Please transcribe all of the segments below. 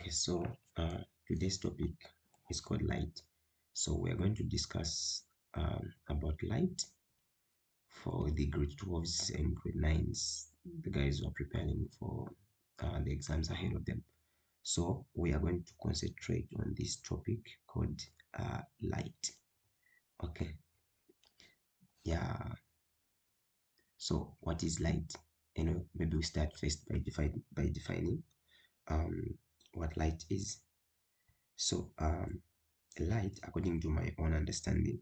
Okay, so today's topic is called light. So we are going to discuss about light for the grade 12s and grade 9s, the guys who are preparing for the exams ahead of them. So we are going to concentrate on this topic called light. Okay, yeah. So what is light? Maybe we start first by defining what light is. So light, according to my own understanding,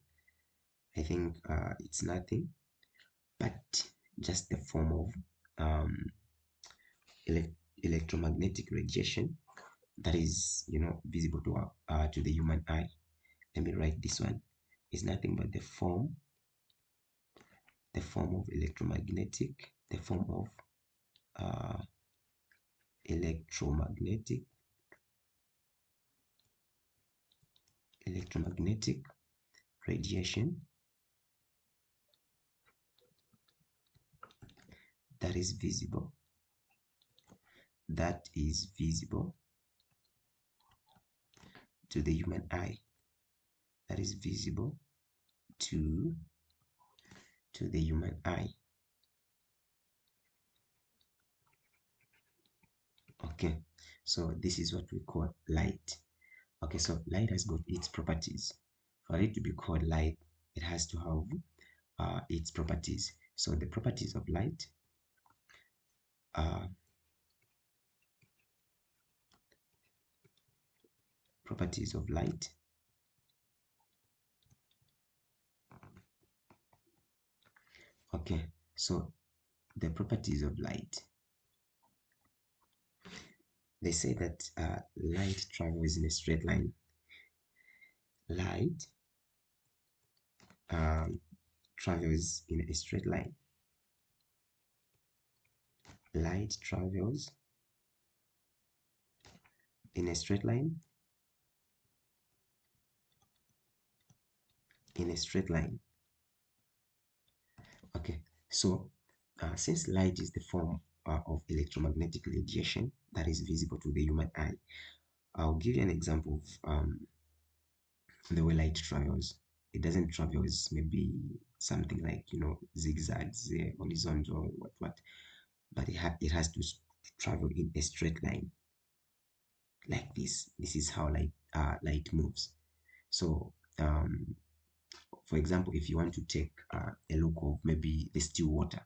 I think it's nothing but just the form of um, electromagnetic radiation that is, visible to the human eye. Let me write this one. It's nothing but the form of uh, electromagnetic electromagnetic radiation that is visible to the human eye, that is visible to the human eye. Okay, so this is what we call light. Okay, so light has got its properties. For it to be called light, it has to have its properties. So the properties of light are properties of light. Okay, so the properties of light. They say that light travels in a straight line. Light travels in a straight line. Light travels in a straight line. In a straight line. Okay, so since light is the form of electromagnetic radiation that is visible to the human eye, I'll give you an example of the way light travels. It doesn't travel as maybe something like zigzags, horizontal, what, but it has to travel in a straight line like this. This is how light moves. So for example, if you want to take a look of maybe the still water,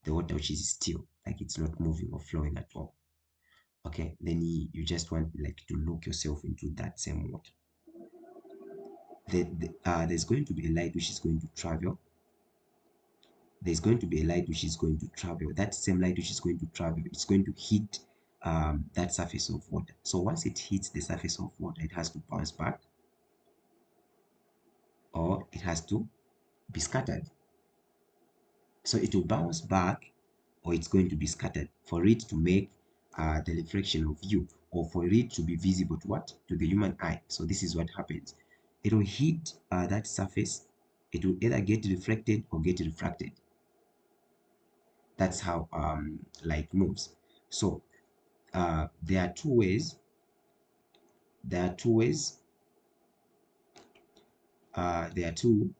the water which is still, like it's not moving or flowing at all. Okay, then you just want like to look yourself into that same water. There's going to be a light which is going to travel. There's going to be a light which is going to travel. That same light which is going to travel, it's going to hit that surface of water. So once it hits the surface of water, it has to bounce back, or it has to be scattered. So it will bounce back, or it's going to be scattered for it to make the reflection of you, or for it to be visible to what? To the human eye. So this is what happens. It will hit that surface. It will either get reflected or get refracted. That's how light moves. So there are two ways. There are two ways. There are two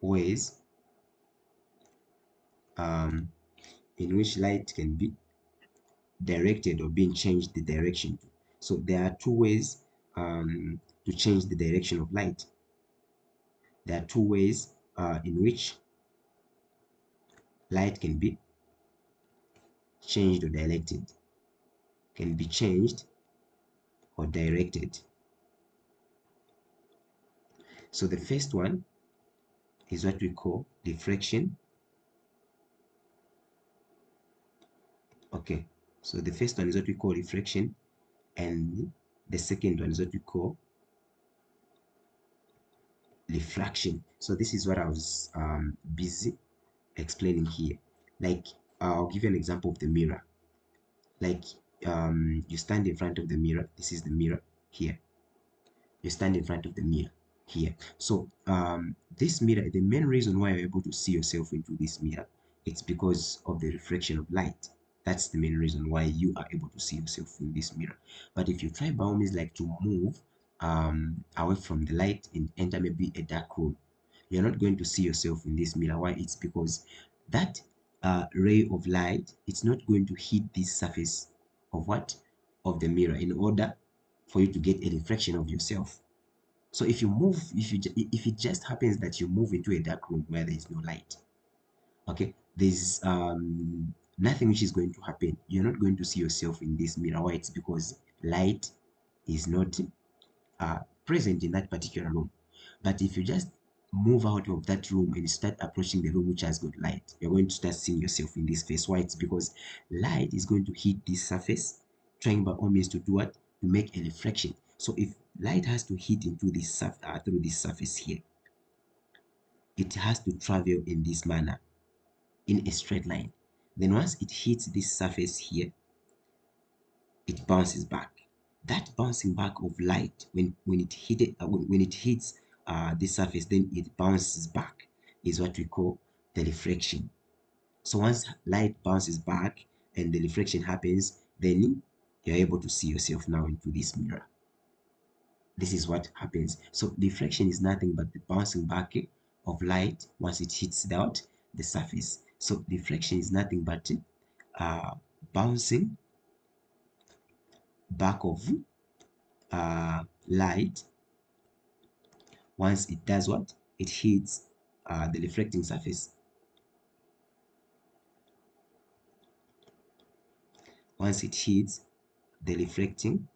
ways in which light can be directed or being changed the direction to. So there are two ways to change the direction of light. There are two ways in which light can be changed or directed. Can be changed or directed. So the first one is what we call diffraction. Okay, so the first one is what we call refraction, and the second one is what we call refraction. So this is what I was busy explaining here. Like I'll give you an example of the mirror. Like you stand in front of the mirror. This is the mirror here. You stand in front of the mirror here. So this mirror, the main reason why you're able to see yourself into this mirror, it's because of the reflection of light. That's the main reason why you are able to see yourself in this mirror. But if you try by all means like to move away from the light and enter maybe a dark room, you're not going to see yourself in this mirror. Why? It's because that ray of light, it's not going to hit this surface of what? Of the mirror in order for you to get a reflection of yourself. So if you move, if it just happens that you move into a dark room where there is no light, okay, there's nothing which is going to happen. You're not going to see yourself in this mirror. Why? It's because light is not present in that particular room. But if you just move out of that room and start approaching the room which has got light, you're going to start seeing yourself in this face. Why? It's because light is going to hit this surface, trying by all means to do what? To make a reflection. So if light has to hit into this through this surface here, it has to travel in this manner, in a straight line. Then once it hits this surface here, it bounces back. That bouncing back of light, when it hit it, when it hits the surface, then it bounces back, is what we call the reflection. So once light bounces back and the reflection happens, then you're able to see yourself now into this mirror. This is what happens. So reflection is nothing but the bouncing back of light once it hits out the surface. So reflection is nothing but bouncing back of light once it does what? It hits the reflecting surface. Once it hits the reflecting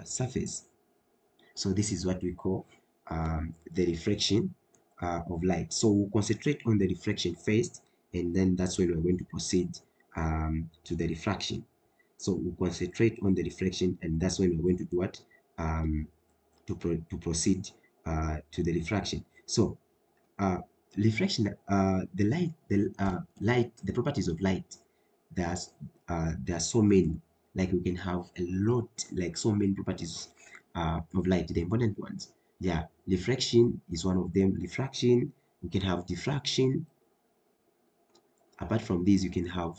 surface. So this is what we call the reflection of light. So we'll concentrate on the reflection first, and then that's when we're going to proceed to the refraction. So we'll concentrate on the reflection, and that's when we're going to do what? To proceed to the refraction. So reflection, the properties of light, there's there are so many. Like we can have a lot, like so many properties of light. The important ones, yeah, reflection is one of them. Refraction, we can have diffraction. Apart from these, you can have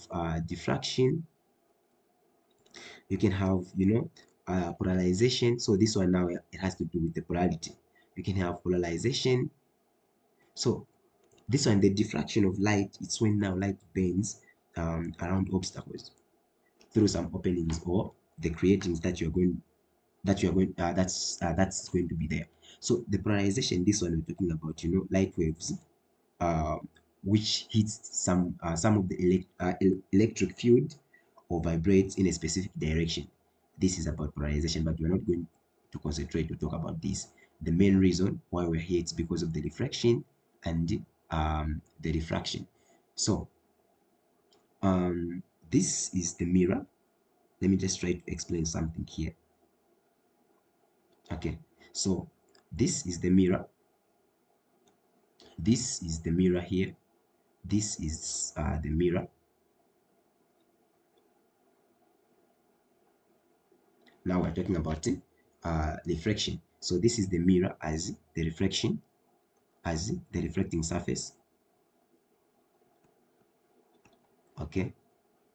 diffraction. You can have, polarization. So this one now, it has to do with the polarity. You can have polarization. So this one, the diffraction of light, it's when now light bends around obstacles through some openings or the creatings that's going to be there. So the polarization, this one we're talking about, light waves, uh, which hits some of the electric field or vibrates in a specific direction. This is about polarization, but we're not going to concentrate to talk about this. The main reason why we're here is because of the reflection and the refraction. So this is the mirror. Let me just try to explain something here. Okay, so this is the mirror. This is the mirror here. This is the mirror. Now we're talking about reflection. So this is the mirror as the reflection, as the reflecting surface. Okay,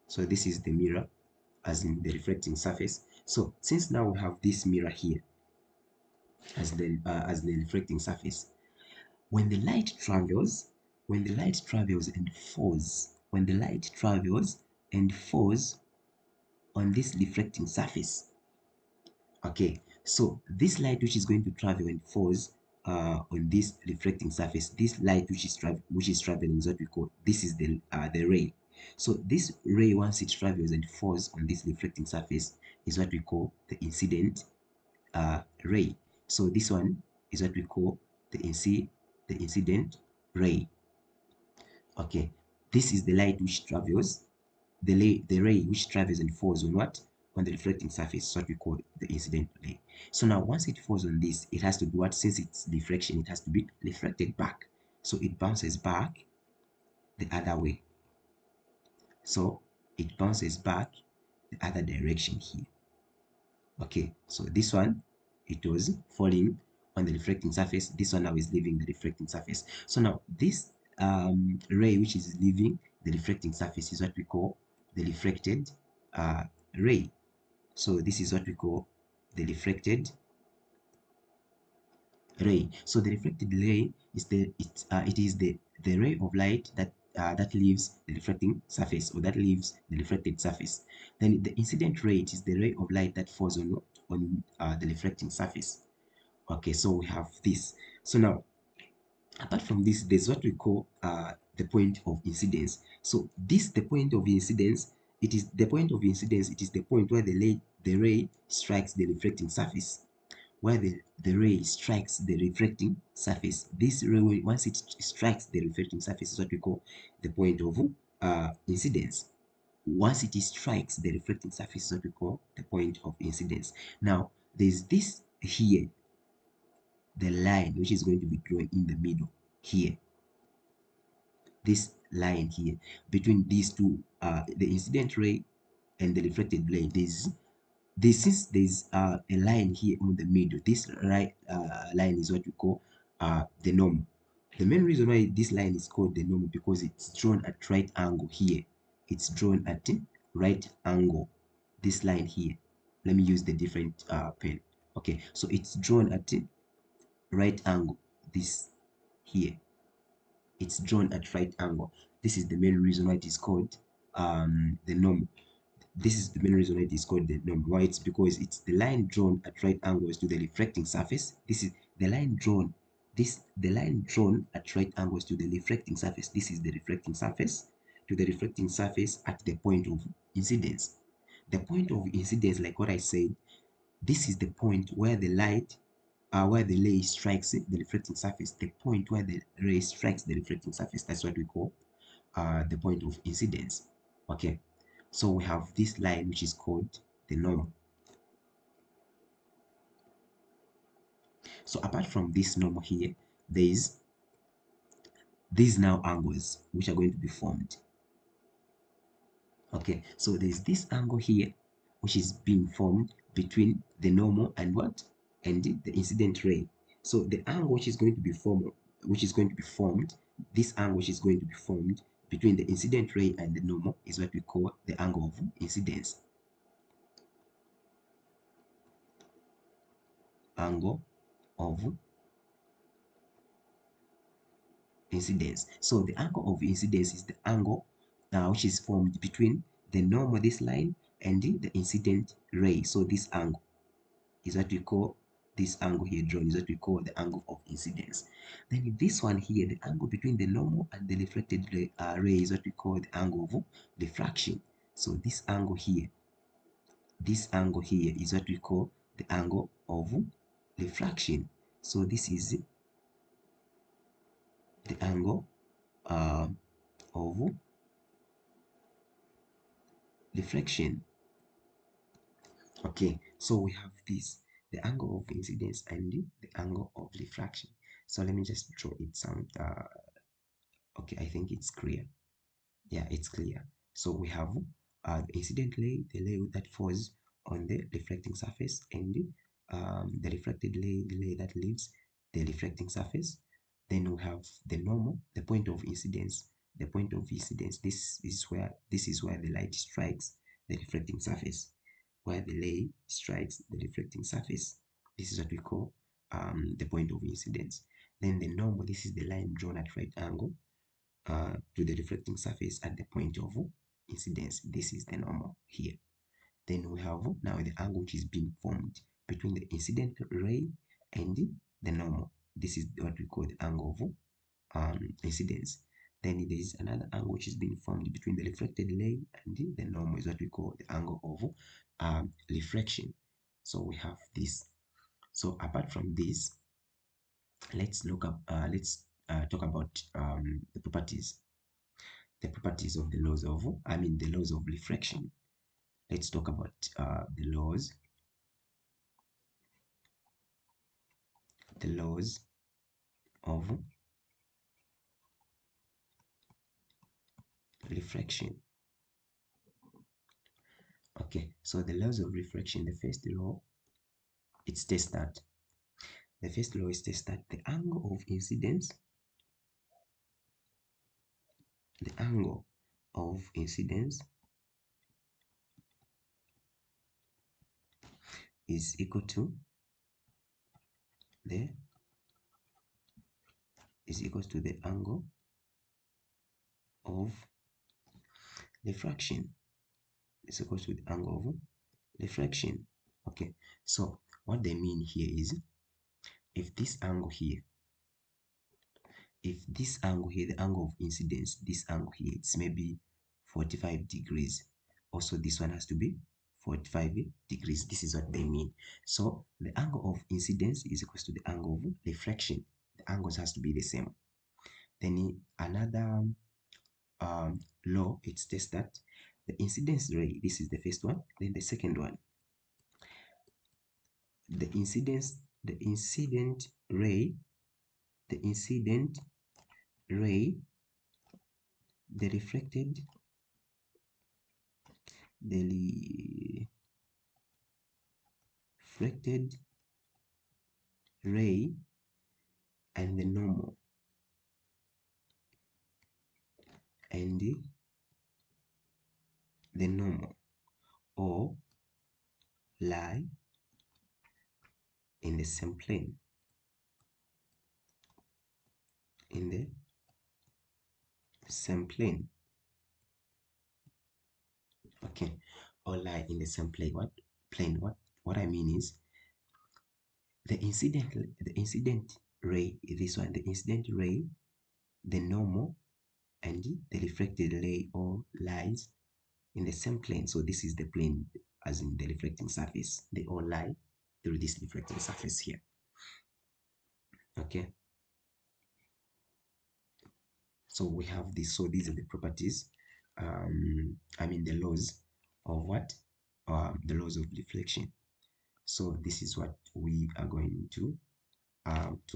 so this is the mirror as in the reflecting surface. So since now we have this mirror here as the reflecting surface, when the light travels, and falls, when the light travels and falls on this reflecting surface, okay, so this light which is going to travel and falls on this reflecting surface, this light which is traveling is what we call, this is the ray. So this ray, once it travels and falls on this reflecting surface, is what we call the incident ray. So this one is what we call the incident ray. Okay, this is the light which travels, the ray which travels and falls on what? On the reflecting surface, what we call the incident ray. So now once it falls on this, it has to do what? Since it's reflection, it has to be reflected back. So it bounces back the other way. So it bounces back the other direction here. Okay, so this one, it was falling on the reflecting surface. This one now is leaving the reflecting surface. So now this ray which is leaving the reflecting surface is what we call the reflected ray. So this is what we call the reflected ray. So the reflected ray is the ray of light that leaves the reflecting surface, or that leaves the reflected surface. Then the incident ray is the ray of light that falls on the reflecting surface. Okay, so we have this. So now, apart from this, there's what we call the point of incidence. So this, the point of incidence, it is the point of incidence. It is the point where the ray strikes the reflecting surface, where the ray strikes the reflecting surface. This ray, once it strikes the reflecting surface, is what we call the point of incidence. Once it strikes the reflecting surface, is what we call the point of incidence. Now, there's this here, the line which is going to be drawn in the middle here. This line here between these two, the incident ray and the reflected ray, since there's a line here on the middle, this right line is what we call the normal. The main reason why this line is called the normal, because it's drawn at right angle here. It's drawn at right angle. This line here. Let me use the different pen. Okay, so it's drawn at right angle. This here. It's drawn at right angle. This is the main reason why it is called the normal. This is the main reason why it is called the norm. Why? It's because it's the line drawn at right angles to the reflecting surface. This is the line drawn. The line drawn at right angles to the reflecting surface. This is the reflecting surface to the reflecting surface at the point of incidence. The point of incidence, like what I said, this is the point where the light, where the ray strikes the reflecting surface. The point where the ray strikes the reflecting surface. That's what we call the point of incidence. Okay. So we have this line which is called the normal. So apart from this normal here, there is these now angles which are going to be formed. Okay, so there's this angle here which is being formed between the normal and what? And the incident ray. So the angle which is going to be formed, this angle which is going to be formed between the incident ray and the normal is what we call the angle of incidence. Angle of incidence. So the angle of incidence is the angle which is formed between the normal, this line, and the incident ray. So this angle is what we call, this angle here drawn is what we call the angle of incidence. Then this one here, the angle between the normal and the reflected ray is what we call the angle of diffraction. So this angle here is what we call the angle of diffraction. So this is the angle of diffraction. Okay, so we have this, the angle of incidence and the angle of diffraction. So let me just draw it some. Okay, I think it's clear. Yeah, it's clear. So we have the incident ray, the ray that falls on the reflecting surface, and the reflected ray, the ray that leaves the reflecting surface. Then we have the normal, the point of incidence. The point of incidence, this is where the light strikes the reflecting surface, where the ray strikes the reflecting surface. This is what we call the point of incidence. Then the normal, this is the line drawn at right angle to the reflecting surface at the point of incidence. This is the normal here. Then we have now the angle which is being formed between the incident ray and the normal. This is what we call the angle of incidence. Then there is another angle which is being formed between the reflected ray and the normal, is what we call the angle of reflection. So we have this. So apart from this, let's talk about the properties of the laws of, the laws of reflection. Let's talk about the laws of reflection. Okay, so the laws of reflection, the first law, it states that the angle of incidence, the angle of incidence is equal to the angle of diffraction. Is equal to the angle of diffraction. Okay, so what they mean here is if this angle here, the angle of incidence, this angle here, it's maybe 45 degrees. Also, this one has to be 45 degrees. This is what they mean. So the angle of incidence is equal to the angle of reflection. The angles has to be the same. Then another law, it states that the incidence ray, this is the first one, then the second one, the incident ray, the reflected ray, and the normal, all lie in the same plane, okay, all lie in the same plane. What I mean is the incident ray, this one, the incident ray, the normal, and the reflected ray all lies in the same plane. So this is the plane, as in the reflecting surface. They all lie through this reflecting surface here. Okay, so we have this. So these are the properties, the laws of what, the laws of deflection. So this is what we are going to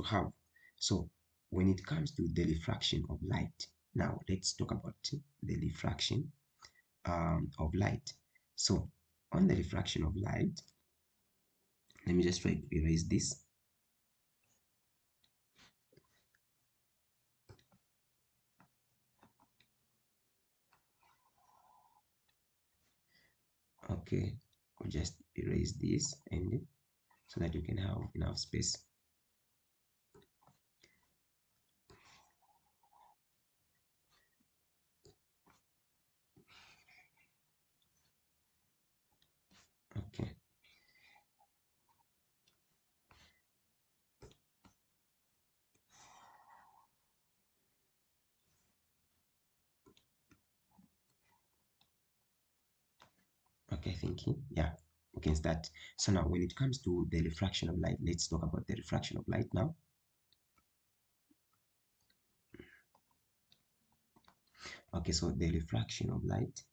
have. So when it comes to the refraction of light, now let's talk about the refraction of light. So on the refraction of light, let me just try to erase this. Okay, we'll just erase this, and so that you can have enough space. Okay. Okay, thank you. Yeah, we can start. So now when it comes to the refraction of light, let's talk about the refraction of light now. Okay, so the refraction of light,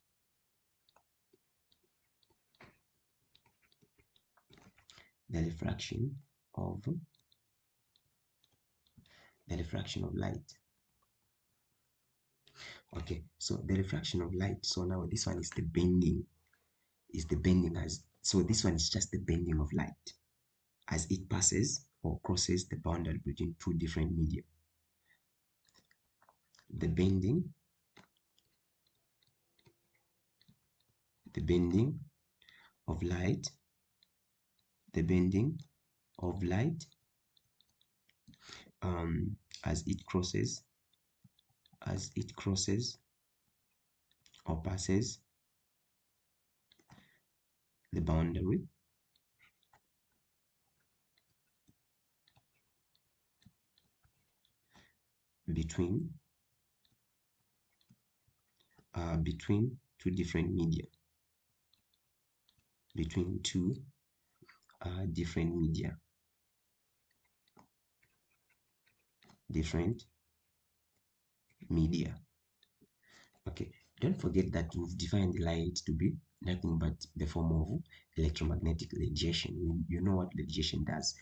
light. Okay, so the refraction of light. So now this one is the bending, as, so this one is just the bending of light as it passes or crosses the boundary between two different media. The bending of light, as it crosses or passes the boundary between two different media, different media. Okay, don't forget that we've defined light to be nothing but the form of electromagnetic radiation. You know what radiation does.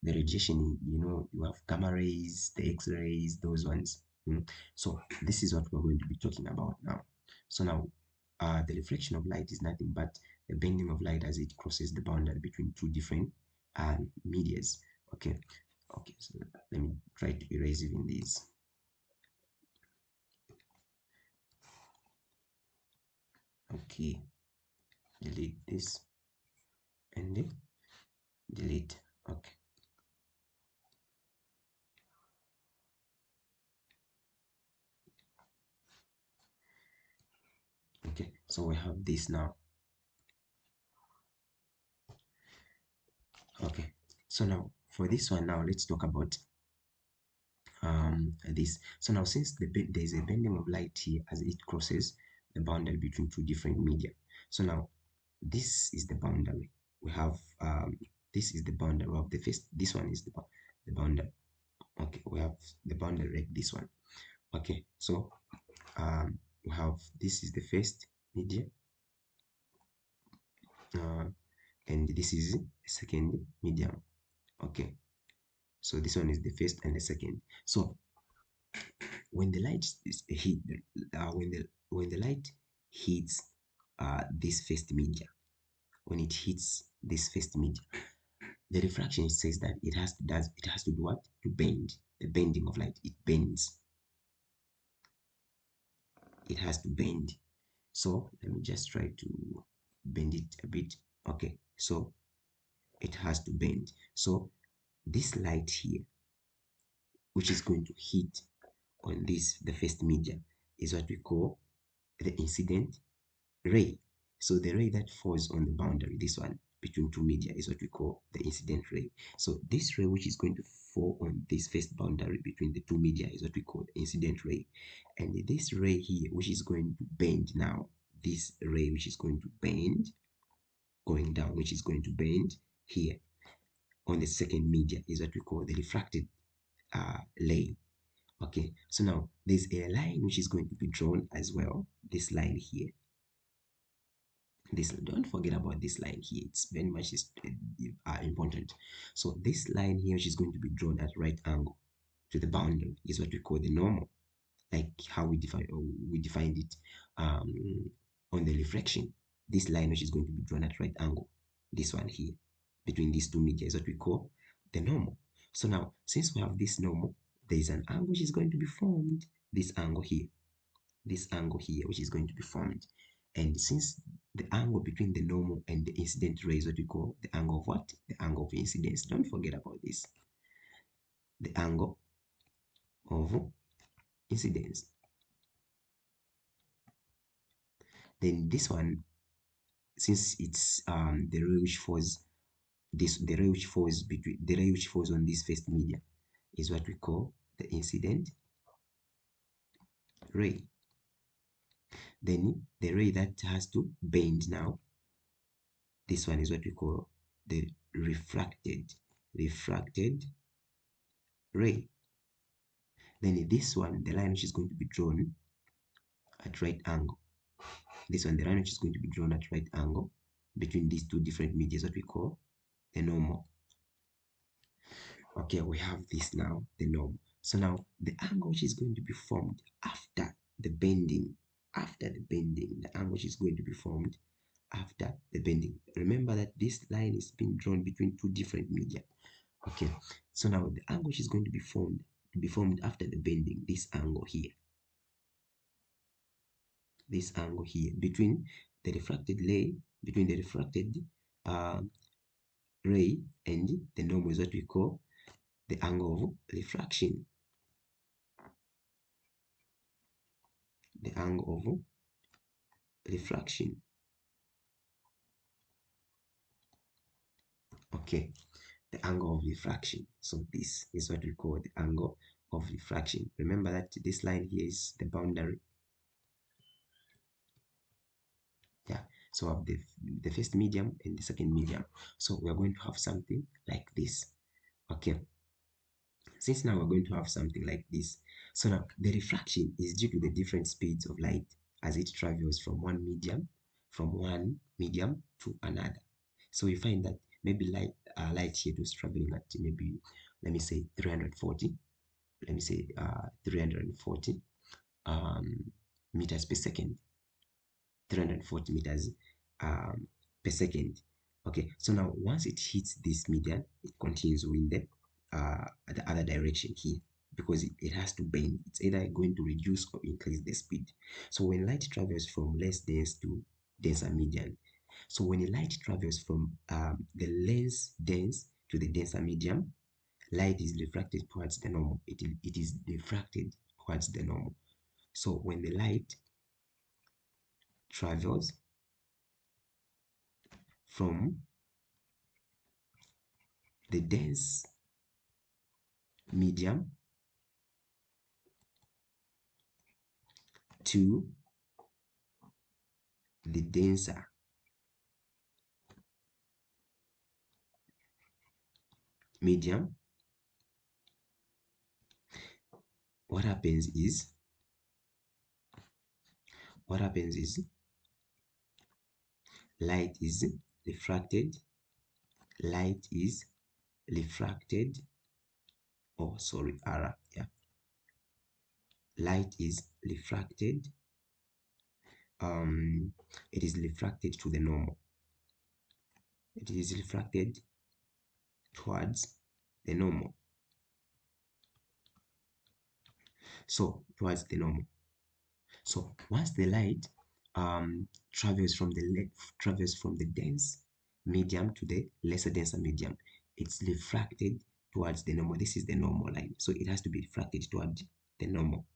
The radiation, you have gamma rays, the X-rays, those ones. So this is what we're going to be talking about now. So now, the reflection of light is nothing but the bending of light as it crosses the boundary between two different medias. Okay, so let me try to erase even these. Okay, delete this and delete. Okay. Okay, so we have this now. Okay, so now for this one, now let's talk about this. So now since there is a bending of light here as it crosses the boundary between two different media. So now this is the boundary. We have this is the boundary of the first. This one is the boundary. Okay, we have the boundary like this one. Okay, so we have this is the first media, uh, and this is the second medium. Okay, so this one is the first and the second. So when the light is hit, when the light hits this first media, when it hits this first media, the refraction says that it has to do what? To bend. The bending of light, it bends. It has to bend. So let me just try to bend it a bit. Okay, so it has to bend. So this light here, which is going to hit on this the first media, is what we call the incident ray. So the ray that falls on the boundary, this one between two media, is what we call the incident ray. So this ray which is going to fall on this first boundary between the two media is what we call the incident ray. And this ray here, which is going to bend now, this ray which is going to bend, going down, which is going to bend here on the second media, is what we call the refracted ray. Okay, so now there's a line which is going to be drawn as well. This line here, this, don't forget about this line here, it's very much important. So this line here, which is going to be drawn at right angle to the boundary, is what we call the normal, like how we defined it on the reflection. This line which is going to be drawn at right angle, this one here between these two media, is what we call the normal. So now since we have this normal, there is an angle which is going to be formed, this angle here, this angle here, which is going to be formed. And since the angle between the normal and the incident ray is what we call the angle of what? The angle of incidence. Don't forget about this. The angle of incidence. Then this one, since it's the ray which falls the ray which falls between the ray which falls on this first media is what we call the incident ray. Then the ray that has to bend now, this one is what we call the refracted ray. Then this one, the line which is going to be drawn at right angle. This one, the line which is going to be drawn at right angle between these two different media is what we call the normal. Okay, we have this now, the normal. So now the angle which is going to be formed after the bending, the angle which is going to be formed after the bending. Remember that this line is being drawn between two different media. Okay, so now the angle which is going to be formed after the bending, this angle here, between the refracted ray, between the refracted uh, ray and the normal is what we call the angle of refraction. The angle of refraction. Okay, the angle of refraction. So this is what we call the angle of refraction. Remember that this line here is the boundary. Yeah, so of the first medium and the second medium. So we are going to have something like this. Okay, since now we're going to have something like this. So now the refraction is due to the different speeds of light as it travels from one medium to another. So you find that maybe light here was traveling at maybe, let me say 340, let me say 340 meters per second, 340 meters per second. Okay, so now once it hits this median, it continues in the other direction here because it has to bend. It's either going to reduce or increase the speed. So when light travels from less dense to denser medium. So when a light travels from the less dense to the denser medium, light is refracted towards the normal. It is diffracted towards the normal. So when the light travels from the dense medium to the denser medium, what happens is light is refracted, light is refracted, oh sorry, error, yeah, light is refracted, it is refracted to the normal, it is refracted towards the normal, so towards the normal. So once the light travels from the dense medium to the lesser denser medium, it's refracted towards the normal. This is the normal line, so it has to be refracted toward the normal.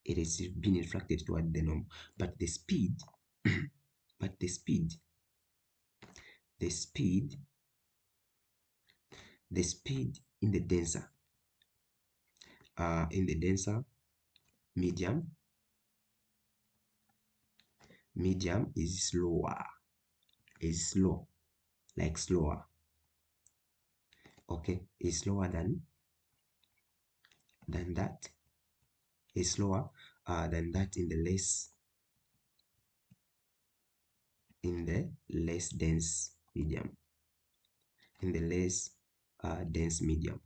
It is being refracted toward the normal, but the speed, but the speed, the speed, the speed in the denser medium is slower, is slow, like slower, okay, is slower than that, is slower than that in the less dense medium, in the less dense medium,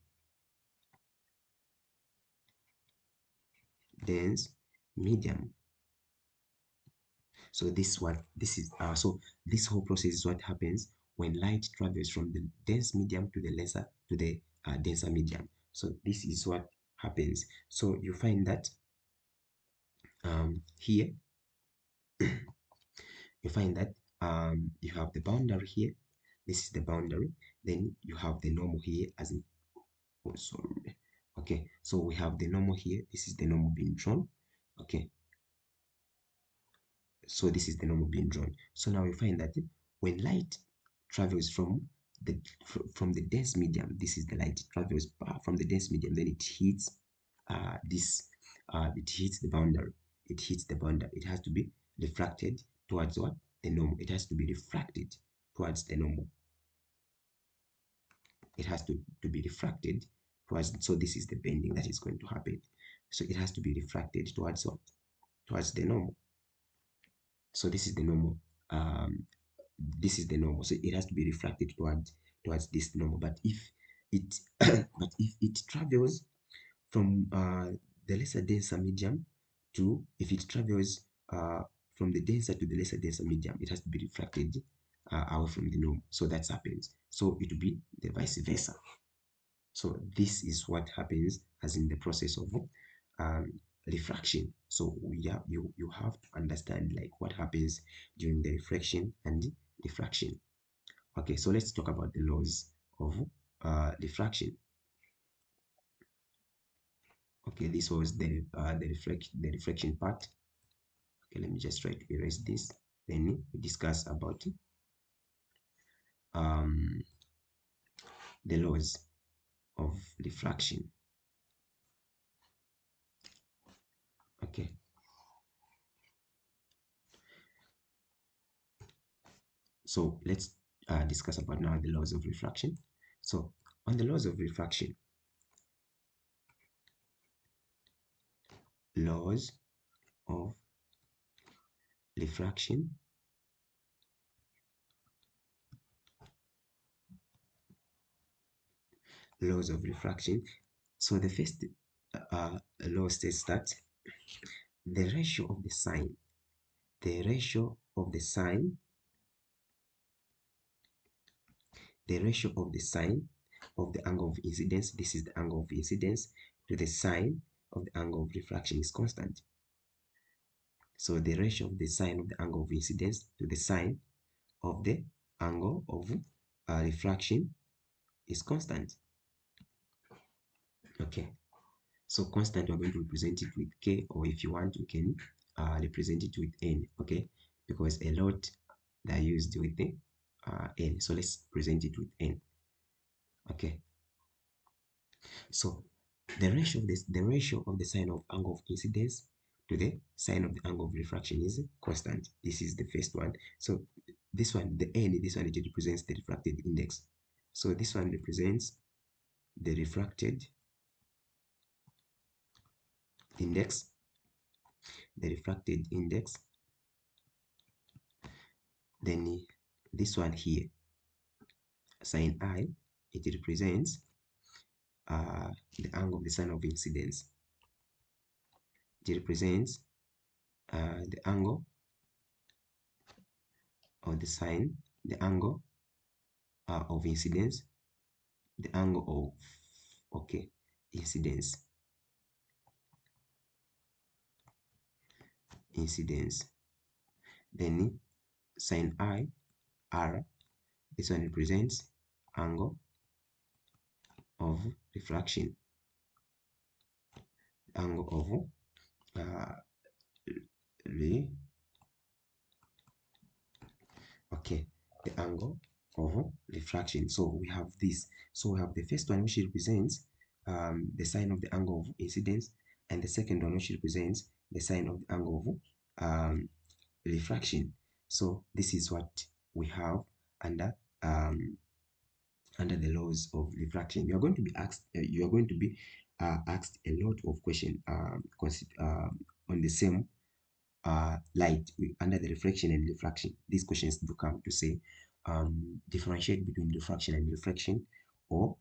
dense medium. So this whole process is what happens when light travels from the dense medium to the denser medium. So this is what happens. So you find that here you find that you have the boundary here. This is the boundary. Then you have the normal here as in, oh sorry, okay, so we have the normal here. This is the normal being drawn, okay, so this is the normal being drawn. So now we find that when light travels from the dense medium, this is the light, it travels from the dense medium, then it hits this it hits the boundary, it hits the boundary, it has to be refracted towards what, the normal, it has to be refracted towards the normal, it has to be refracted towards, so this is the bending that is going to happen, so it has to be refracted towards what, towards the normal. So this is the normal, this is the normal, so it has to be refracted towards this normal. But if it but if it travels from the lesser denser medium to, if it travels from the denser to the lesser denser medium, it has to be refracted away from the normal. So that happens, so it will be the vice versa. So this is what happens as in the process of um, refraction. So you have to understand like what happens during the refraction and diffraction. Okay, so let's talk about the laws of diffraction. Okay, this was the reflection part. Okay, let me just try to erase this. Then we discuss about um, the laws of diffraction. Okay, so let's discuss about now the laws of refraction. So on the laws of refraction, laws of refraction, laws of refraction. So the first law states that the ratio of the sine, the ratio of the sine, the ratio of the sine of the angle of incidence, this is the angle of incidence, to the sine of the angle of refraction is constant. So the ratio of the sine of the angle of incidence to the sine of the angle of refraction is constant. Okay, so constant, we're going to represent it with k, or if you want, you can represent it with n. Okay, because a lot that are used with the n. So let's present it with n. Okay, so the ratio of the sine of angle of incidence to the sine of the angle of refraction is constant. This is the first one. So this one, the n, this one, it represents the refracted index. So this one represents the refracted index, then this one here, sine I, it represents the angle of the sine of incidence. It represents the angle of the sine, the angle of incidence, the angle of, okay, incidence, then sine I, R, this one represents angle of refraction, angle of okay, the angle of refraction. So we have this. So we have the first one, which represents the sine of the angle of incidence, and the second one, which represents the sine of the angle of refraction. So this is what we have under under the laws of refraction. You are going to be asked. You are going to be asked a lot of questions on the same light under the reflection and refraction. These questions do come to say differentiate between refraction and reflection, or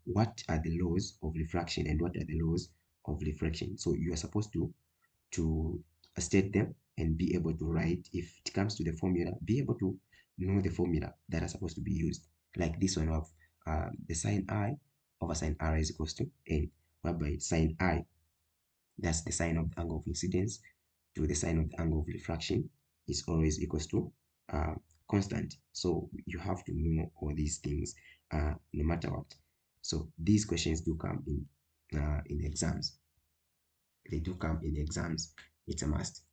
what are the laws of refraction and what are the laws of reflection. So you are supposed to state them and be able to write. If it comes to the formula, be able to know the formula that are supposed to be used. Like this one of the sine I over sine R is equals to n, whereby sine I, that's the sine of the angle of incidence, to the sine of the angle of refraction is always equals to constant. So you have to know all these things no matter what. So these questions do come in exams. They do come in exams. It's a must.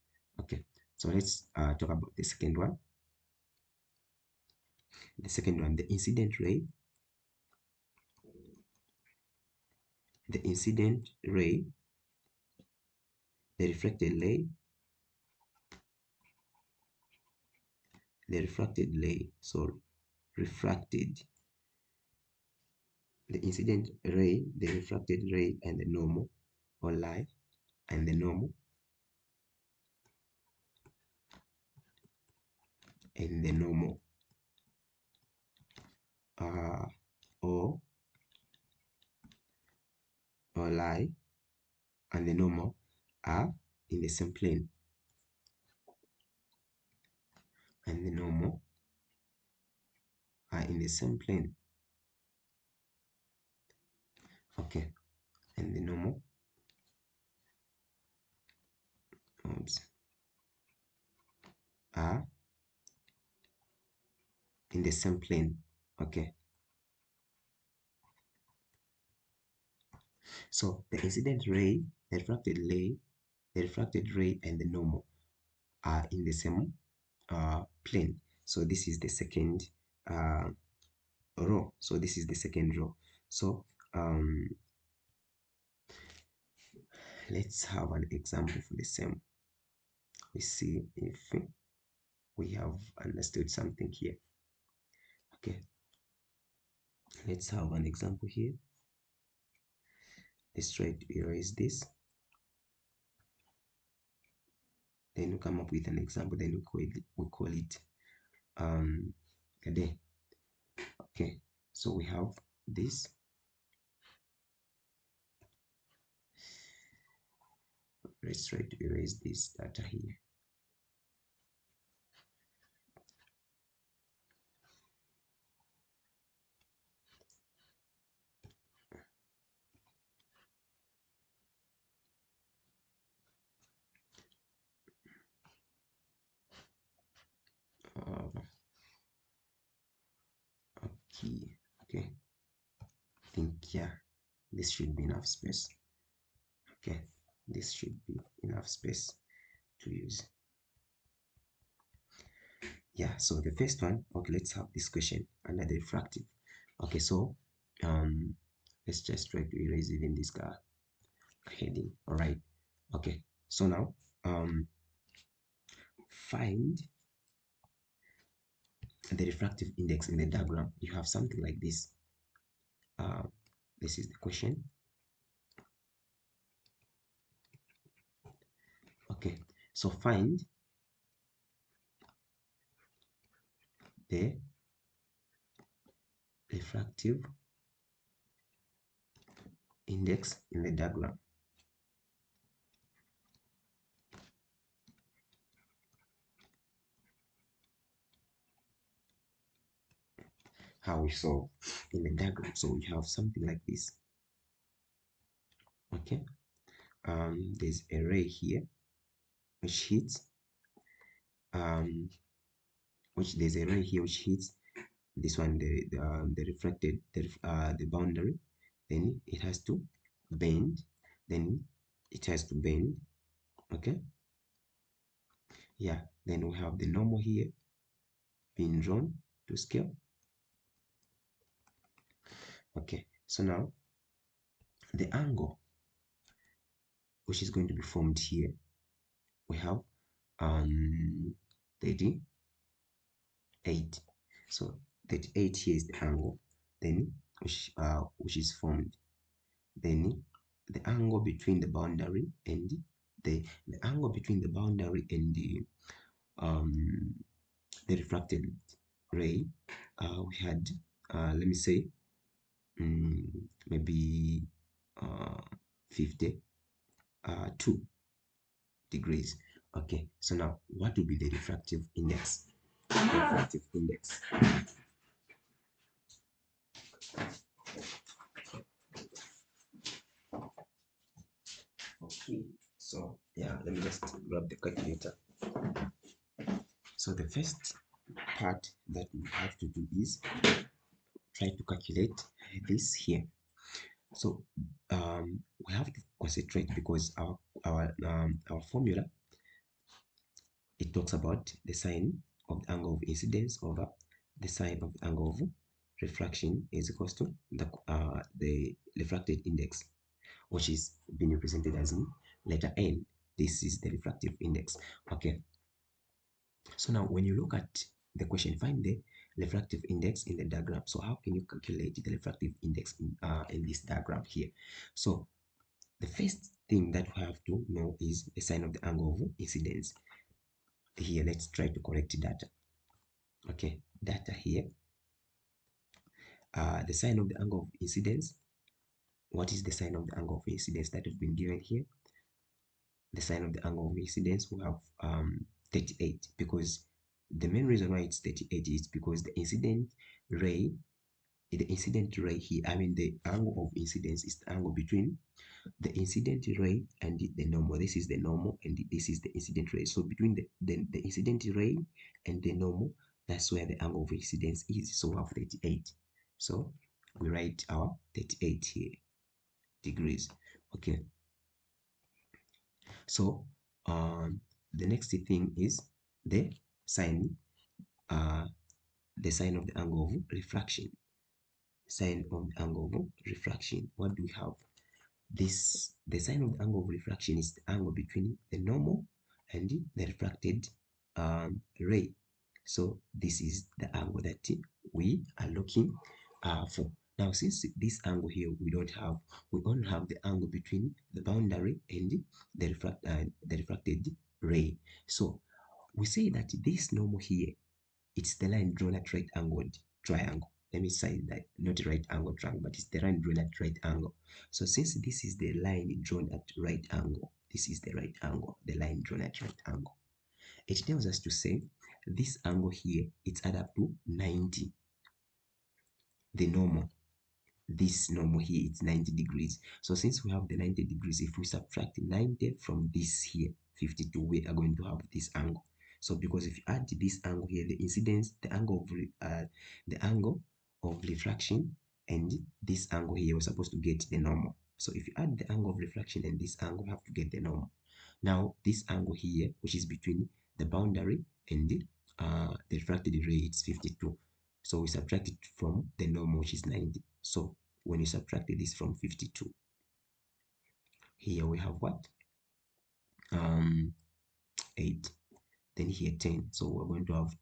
Okay, so let's talk about the second one. The second one, the incident ray. The incident ray, the reflected ray, the refracted ray, sorry, refracted, the incident ray, the refracted ray, and the normal, or light, and the normal, and the normal, uh, or light, and the normal are in the same plane, and the normal are in the same plane. Okay, and the normal, oops, are in the same plane. Okay, so the incident ray, the refracted ray, and the normal are in the same plane. So this is the second row. So this is the second row. So let's have an example for the same. We see if we have understood something here. Okay, let's have an example here. Let's try to erase this. Then we come up with an example. Then we call it a day. Okay, so we have this. Let's try to erase this data here. here. Okay, I think, yeah, this should be enough space. Okay, this should be enough space to use. Yeah, so the first one, okay, let's have this question under the refractive. Okay, so let's just try to erase even this heading. All right. Okay, so now find the refractive index in the diagram. You have something like this. uh, this is the question. Okay, so find the refractive index in the diagram. How we solve in the diagram. So we have something like this. Okay, there's a ray here which hits which there's a ray here which hits this one, the refracted, the boundary. Then it has to bend. Then it has to bend. Okay, yeah, then we have the normal here being drawn to scale. Okay, so now the angle which is going to be formed here, we have 38. So 38 here is the angle, then which is formed. Then the angle between the boundary and the angle between the boundary and the refracted ray, we had let me say maybe 52 degrees. Okay, so now what will be the refractive index? Refractive index. Okay, so yeah, let me just grab the calculator. So the first part that we have to do is try to calculate this here. So we have to concentrate because our formula, it talks about the sine of the angle of incidence over the sine of the angle of refraction is equals to the refracted index, which is being represented as in letter N. This is the refractive index. Okay, so now when you look at the question, find the refractive index in the diagram. So how can you calculate the refractive index in this diagram here? So the first thing that we have to know is the sine of the angle of incidence. Here, let's try to correct data. Okay, data here. The sine of the angle of incidence. What is the sine of the angle of incidence that has been given here? The sine of the angle of incidence will have 38, because the main reason why it's 38 is because the incident ray here, I mean the angle of incidence is the angle between the incident ray and the normal. This is the normal and this is the incident ray. So between the incident ray and the normal, that's where the angle of incidence is. So we have 38. So we write our 38 here degrees. Okay, so the next thing is the sine the sine of the angle of refraction. Sine of the angle of refraction, what do we have? This, the sine of the angle of refraction is the angle between the normal and the refracted ray. So this is the angle that we are looking for. Now, since this angle here we only have the angle between the boundary and the refracted ray. So we say that this normal here, it's the line drawn at right angled triangle. Let me say that, not right angle triangle, but it's the line drawn at right angle. So since this is the line drawn at right angle, this is the right angle, the line drawn at right angle. It tells us to say this angle here, it's add up to 90. The normal, this normal here, it's 90 degrees. So since we have the 90 degrees, if we subtract 90 from this here, 52, we are going to have this angle. So because if you add this angle here, the incidence, the angle of refraction and this angle here, we're supposed to get the normal. So if you add the angle of refraction and this angle, you have to get the normal. Now, this angle here, which is between the boundary and the refracted ray, it's 52. So we subtract it from the normal, which is 90. So when you subtract this from 52, here we have what? 8. Then here 10. So we're going to have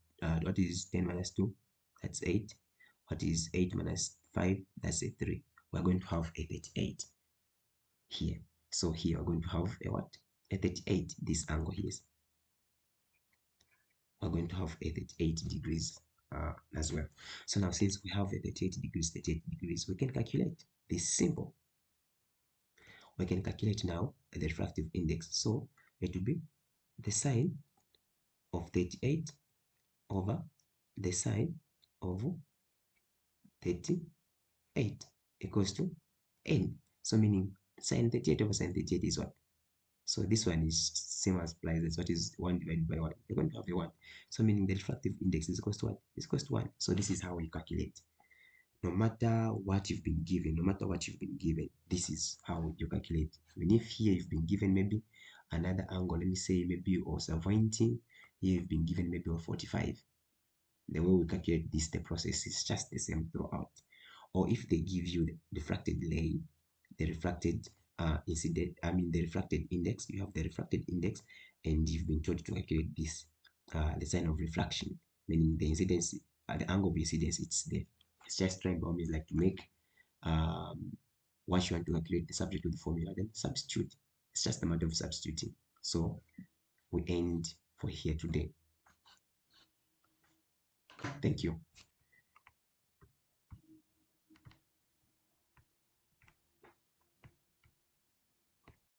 what is 10 minus 2? That's 8. What is 8 minus 5? That's a 3. We're going to have a 38 here. So here we're going to have a what? A 38. This angle here. We're going to have a 38 degrees as well. So now since we have a 38 degrees, we can calculate this simple. We can calculate now the refractive index. So it will be the sine of 38 over the sine of 38 equals to n. So meaning sine 38 over sine 38 is what? So this one is same as applies. That's what is 1 divided by 1. You're going to have a 1. So meaning the refractive index is equals to what? Is equals to 1. So this is how we calculate. No matter what you've been given, this is how you calculate. Even if here you've been given maybe another angle, let me say maybe or 70, here you've been given maybe or 45. The way we calculate this, the process is just the same throughout. Or if they give you the refracted ray, the refracted the refracted index, you have the refracted index, and you've been told to calculate this, the sign of refraction, meaning the incidence, the angle of incidence, it's there. It's just trying by always like to make what you want to calculate the subject to the formula, then substitute. It's just a matter of substituting. So we end for here today. Thank you.